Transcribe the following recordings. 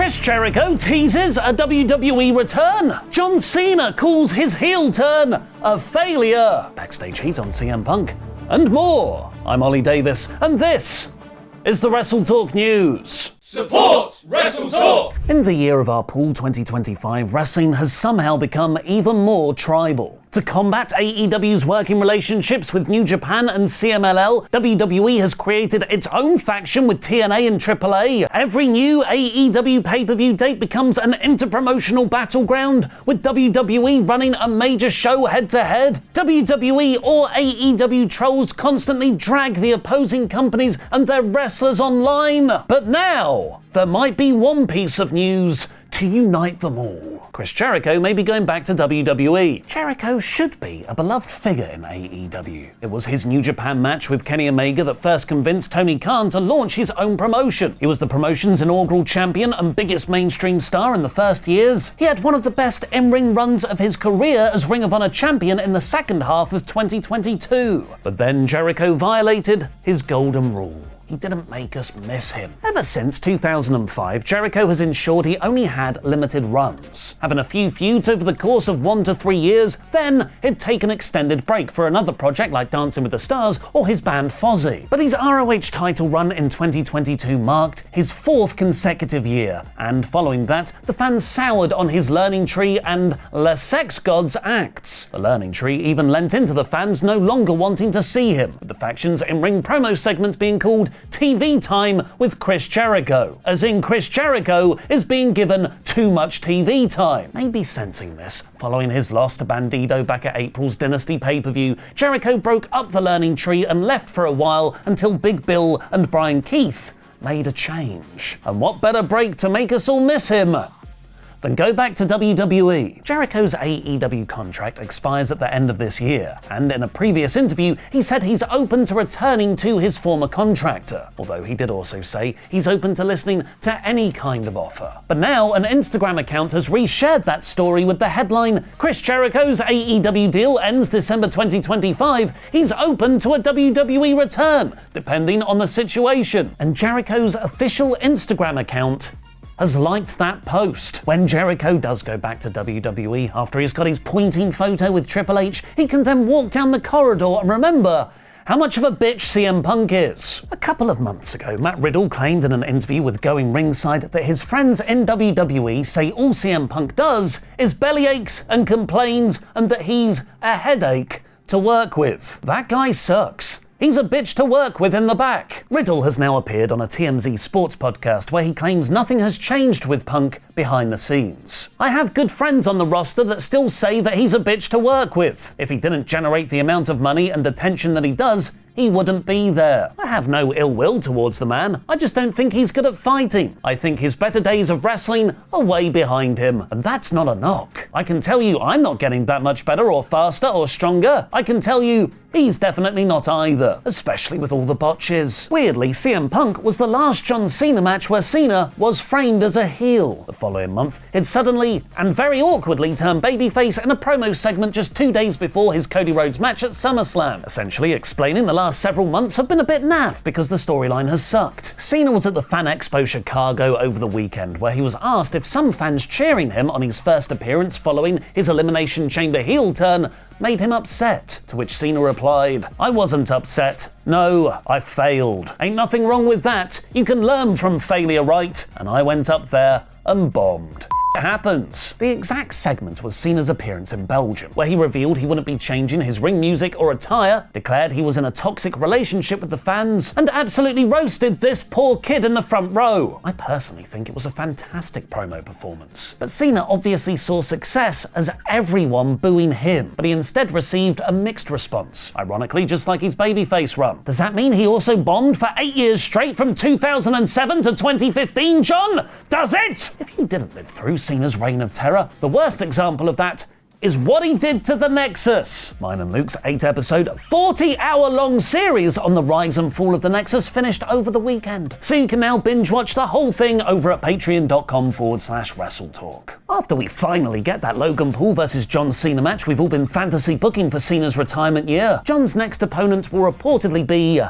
Chris Jericho teases a WWE return. John Cena calls his heel turn a failure. Backstage heat on CM Punk. And more. I'm Ollie Davis, and this is the WrestleTalk News. Support WrestleTalk! In the year of our pool 2025, wrestling has somehow become even more tribal. To combat AEW's working relationships with New Japan and CMLL, WWE has created its own faction with TNA and AAA. Every new AEW pay-per-view date becomes an interpromotional battleground, with WWE running a major show head-to-head. WWE or AEW trolls constantly drag the opposing companies and their wrestlers online. But now, there might be one piece of news to unite them all. Chris Jericho may be going back to WWE. Jericho should be a beloved figure in AEW. It was his New Japan match with Kenny Omega that first convinced Tony Khan to launch his own promotion. He was the promotion's inaugural champion and biggest mainstream star in the first years. He had one of the best in-ring runs of his career as Ring of Honor champion in the second half of 2022. But then Jericho violated his golden rule. He didn't make us miss him. Ever since 2005, Jericho has ensured he only had limited runs, having a few feuds over the course of 1 to 3 years, then he'd take an extended break for another project like Dancing with the Stars or his band Fozzy. But his ROH title run in 2022 marked his 4th consecutive year, and following that, the fans soured on his Learning Tree and Les Sex Gods acts. The Learning Tree even lent into the fans no longer wanting to see him, with the faction's in-ring promo segments being called TV time with Chris Jericho, as in Chris Jericho is being given too much TV time. Maybe sensing this, following his loss to Bandido back at April's Dynasty pay-per-view, Jericho broke up the Learning Tree and left for a while until Big Bill and Brian Keith made a change. And what better break to make us all miss him then go back to WWE. Jericho's AEW contract expires at the end of this year, and in a previous interview, he said he's open to returning to his former contractor, although he did also say he's open to listening to any kind of offer. But now, an Instagram account has reshared that story with the headline, Chris Jericho's AEW deal ends December 2025, he's open to a WWE return, depending on the situation. And Jericho's official Instagram account has liked that post. When Jericho does go back to WWE after he's got his pointing photo with Triple H, he can then walk down the corridor and remember how much of a bitch CM Punk is. A couple of months ago, Matt Riddle claimed in an interview with Going Ringside that his friends in WWE say all CM Punk does is bellyaches and complains and that he's a headache to work with. That guy sucks. He's a bitch to work with in the back. Riddle has now appeared on a TMZ sports podcast where he claims nothing has changed with Punk behind the scenes. I have good friends on the roster that still say that he's a bitch to work with. If he didn't generate the amount of money and attention that he does, he wouldn't be there. I have no ill will towards the man. I just don't think he's good at fighting. I think his better days of wrestling are way behind him. And that's not a knock. I can tell you I'm not getting that much better or faster or stronger. I can tell you he's definitely not either, especially with all the botches. Weirdly, CM Punk was the last John Cena match where Cena was framed as a heel. The following month, it suddenly and very awkwardly turned babyface in a promo segment just 2 days before his Cody Rhodes match at SummerSlam, essentially explaining the last several months have been a bit naff because the storyline has sucked. Cena was at the Fan Expo Chicago over the weekend, where he was asked if some fans cheering him on his first appearance following his Elimination Chamber heel turn made him upset, to which Cena replied, I wasn't upset. No, I failed. Ain't nothing wrong with that. You can learn from failure, right? And I went up there and bombed. Happens. The exact segment was Cena's appearance in Belgium, where he revealed he wouldn't be changing his ring music or attire, declared he was in a toxic relationship with the fans, and absolutely roasted this poor kid in the front row. I personally think it was a fantastic promo performance. But Cena obviously saw success as everyone booing him, but he instead received a mixed response, ironically just like his babyface run. Does that mean he also bombed for 8 years straight from 2007 to 2015, John? Does it? If you didn't live through Cena's reign of terror, the worst example of that is what he did to the Nexus. Mine and Luke's 8-episode, 40-hour-long series on the rise and fall of the Nexus finished over the weekend. So you can now binge watch the whole thing over at patreon.com/WrestleTalk. After we finally get that Logan Paul versus John Cena match we've all been fantasy booking for Cena's retirement year, John's next opponent will reportedly be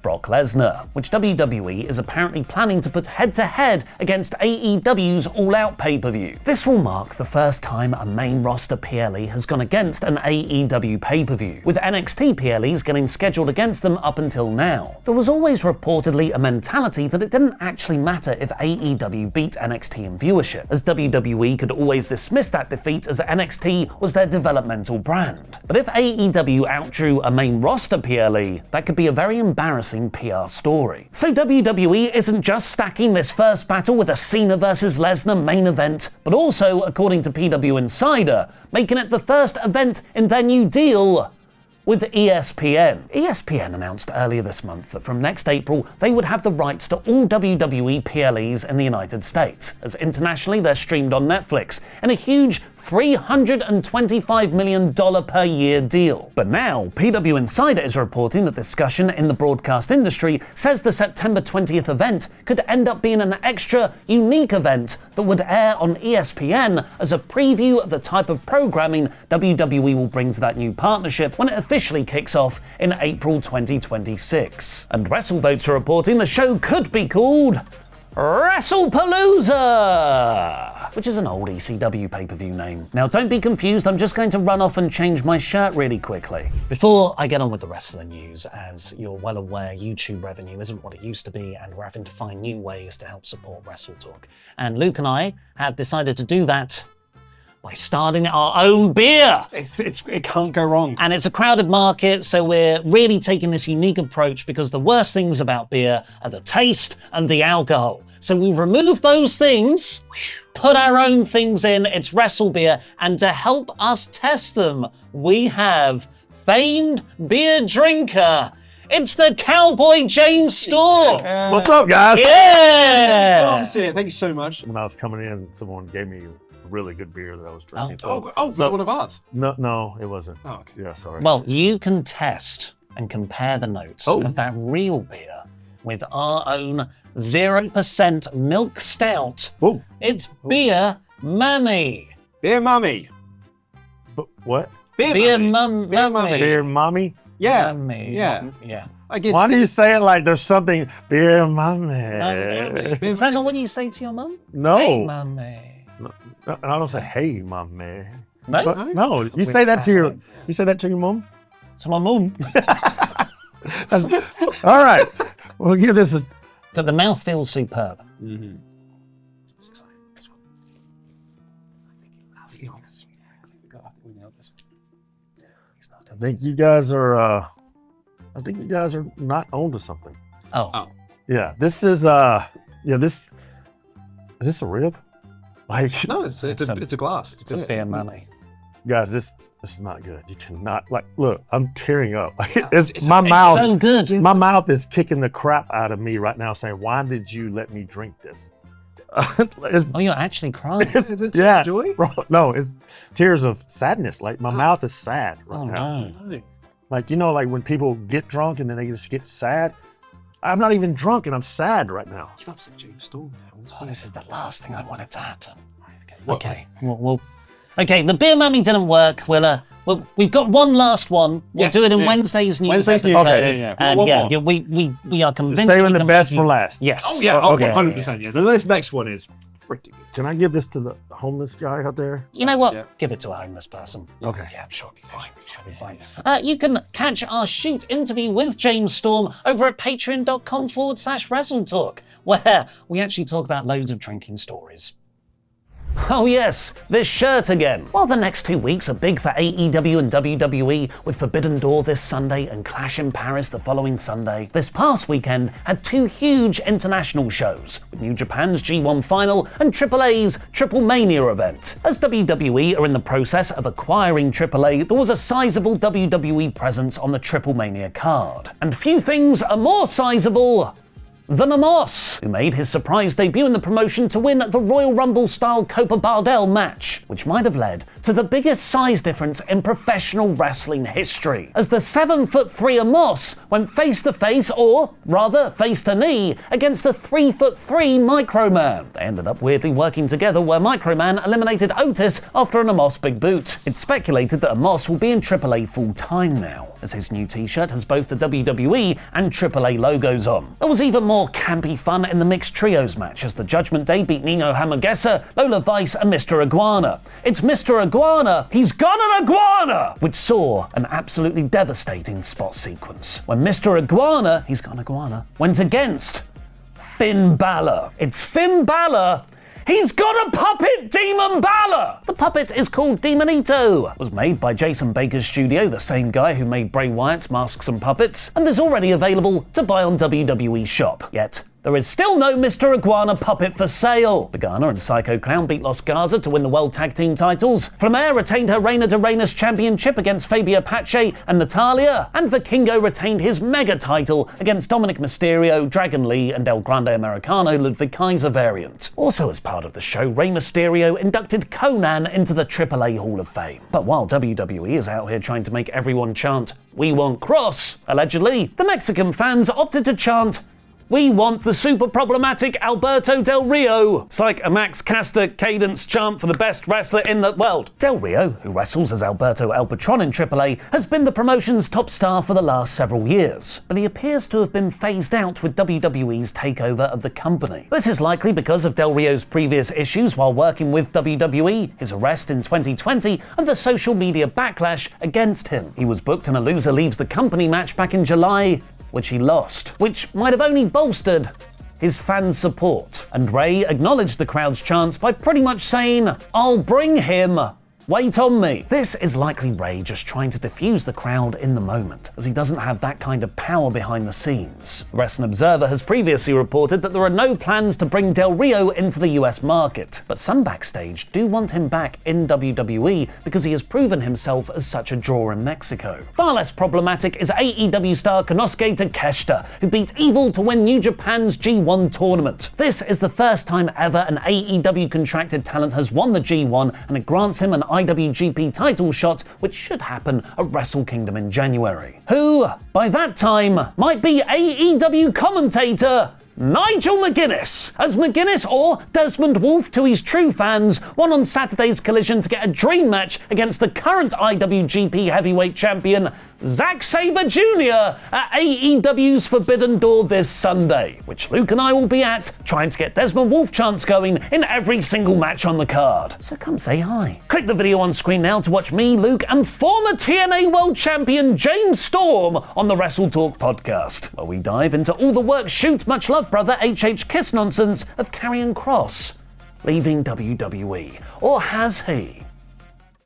Brock Lesnar, which WWE is apparently planning to put head-to-head against AEW's All Out pay-per-view. This will mark the first time a main roster PLE has gone against an AEW pay-per-view, with NXT PLEs getting scheduled against them up until now. There was always reportedly a mentality that it didn't actually matter if AEW beat NXT in viewership, as WWE could always dismiss that defeat as NXT was their developmental brand. But if AEW outdrew a main roster PLE, that could be a very embarrassing PR story. So WWE isn't just stacking this first battle with a Cena vs Lesnar main event, but also, according to PW Insider, making it the first event in their new deal with ESPN. ESPN announced earlier this month that from next April, they would have the rights to all WWE PLEs in the United States, as internationally they're streamed on Netflix, in a huge $325 million per year deal. But now, PW Insider is reporting that discussion in the broadcast industry says the September 20th event could end up being an extra, unique event that would air on ESPN as a preview of the type of programming WWE will bring to that new partnership when it officially kicks off in April 2026. And WrestleVotes are reporting the show could be called WrestlePalooza, which is an old ECW pay-per-view name. Now don't be confused, I'm just going to run off and change my shirt really quickly. Before I get on with the wrestling news, as you're well aware, YouTube revenue isn't what it used to be, and we're having to find new ways to help support WrestleTalk. And Luke and I have decided to do that by starting our own beer. It can't go wrong. And it's a crowded market, so we're really taking this unique approach because the worst things about beer are the taste and the alcohol. So we remove those things, put our own things in, it's Wrestle Beer, and to help us test them, we have famed beer drinker. It's the Cowboy James Storm. What's up, guys? Yeah! Thank you so much. When I was coming in, someone gave me a really good beer that I was drinking. Was that one of ours? No, it wasn't. Oh, okay. Yeah, sorry. Well, you can test and compare the notes of that real beer with our own 0% milk stout. Ooh. It's Beer Mammy. Beer Mummy. What? Beer Mummy. Mammy. Beer mommy? Yeah. Mammy. Yeah. Yeah. Why do you say it like there's something? Beer mommy. Is that not what you say to your mum? No. Hey, Mammy. No, I don't say, hey, mommy. No? But, no, you say that to your, mom? To my mum. All right, we'll give this a... But the mouth feels superb. Mm-hmm. I think you guys are not onto something. Oh. Yeah, this is, is this a rib? Like, No, it's a glass. It's a Beer Mammy. guys, this is not good. You cannot, like, look, I'm tearing up. Like, So good. My mouth is kicking the crap out of me right now, saying, "Why did you let me drink this?" Oh, you're actually crying. Is it Yeah, joy? bro, no, it's tears of sadness. Like, my mouth is sad right Oh, now. no. Like, you know, like when people get drunk and then they just get sad. I'm not even drunk and I'm sad right now. You've upset James Storm now. Oh, this is the last thing I wanted to happen. Okay. Okay, the Beer Mammy didn't work. We've got one last one. We'll do it in Wednesday's news episode. Okay. And we are convinced. Saving the best for last. Yes. Oh, yeah. Okay. 100%. Yeah. This next one is pretty good. Can I give this to the homeless guy out there? You know what? Yeah. Give it to a homeless person. Okay. Yeah, I'm sure it'll be fine. It'll be fine. You can catch our shoot interview with James Storm over at patreon.com/WrestleTalk, where we actually talk about loads of drinking stories. Oh yes, this shirt again. While the next 2 weeks are big for AEW and WWE, with Forbidden Door this Sunday and Clash in Paris the following Sunday, this past weekend had two huge international shows, with New Japan's G1 Final and AAA's TripleMania event. As WWE are in the process of acquiring AAA, there was a sizable WWE presence on the TripleMania card. And few things are more sizable than Amos, who made his surprise debut in the promotion to win the Royal Rumble-style Copa Bardell match, which might have led to to the biggest size difference in professional wrestling history, as the 7'3" Omos went face to face, or rather face to knee, against a 3'3" Microman. They ended up weirdly working together where Microman eliminated Otis after an Omos big boot. It's speculated that Omos will be in AAA full time now, as his new t-shirt has both the WWE and AAA logos on. There was even more campy fun in the mixed trios match as the Judgment Day beat Nino Hammergesser, Lola Vice and Mr. Iguana. It's Mr. Iguana, he's got an iguana! Which saw an absolutely devastating spot sequence when Mr. Iguana, he's got an iguana, went against Finn Balor. It's Finn Balor. He's got a puppet, Demon Balor! The puppet is called Demonito. It was made by Jason Baker's studio, the same guy who made Bray Wyatt's Masks and Puppets, and is already available to buy on WWE Shop. Yet, there is still no Mr. Iguana puppet for sale. Lagana and Psycho Clown beat Los Garza to win the World Tag Team titles. Flamer retained her Reina de Reinas Championship against Fabia Pache and Natalia. And Vikingo retained his Mega title against Dominic Mysterio, Dragon Lee and El Grande Americano Ludwig Kaiser variant. Also as part of the show, Rey Mysterio inducted Conan into the AAA Hall of Fame. But while WWE is out here trying to make everyone chant, "We want Cross," allegedly, the Mexican fans opted to chant, "We want the super problematic Alberto Del Rio." It's like a Max Caster cadence chant for the best wrestler in the world. Del Rio, who wrestles as Alberto El Patron in AAA, has been the promotion's top star for the last several years, but he appears to have been phased out with WWE's takeover of the company. This is likely because of Del Rio's previous issues while working with WWE, his arrest in 2020, and the social media backlash against him. He was booked in a loser leaves the company match back in July, which he lost, which might have only bolstered his fans' support. And Ray acknowledged the crowd's chants by pretty much saying, "I'll bring him. Wait on me." This is likely Ray just trying to diffuse the crowd in the moment, as he doesn't have that kind of power behind the scenes. The Wrestling Observer has previously reported that there are no plans to bring Del Rio into the US market, but some backstage do want him back in WWE because he has proven himself as such a draw in Mexico. Far less problematic is AEW star Konosuke Takeshita, who beat Evil to win New Japan's G1 tournament. This is the first time ever an AEW contracted talent has won the G1, and it grants him an IWGP title shot, which should happen at Wrestle Kingdom in January. Who, by that time, might be AEW commentator Nigel McGuinness, as McGuinness, or Desmond Wolfe to his true fans, won on Saturday's Collision to get a dream match against the current IWGP Heavyweight Champion Zack Sabre Jr. at AEW's Forbidden Door this Sunday, which Luke and I will be at, trying to get Desmond Wolfe chants going in every single match on the card. So come say hi. Click the video on screen now to watch me, Luke, and former TNA World Champion James Storm on the WrestleTalk podcast, where we dive into all the work, shoot, much love brother HH Kiss nonsense of Karrion Kross leaving WWE. Or has he?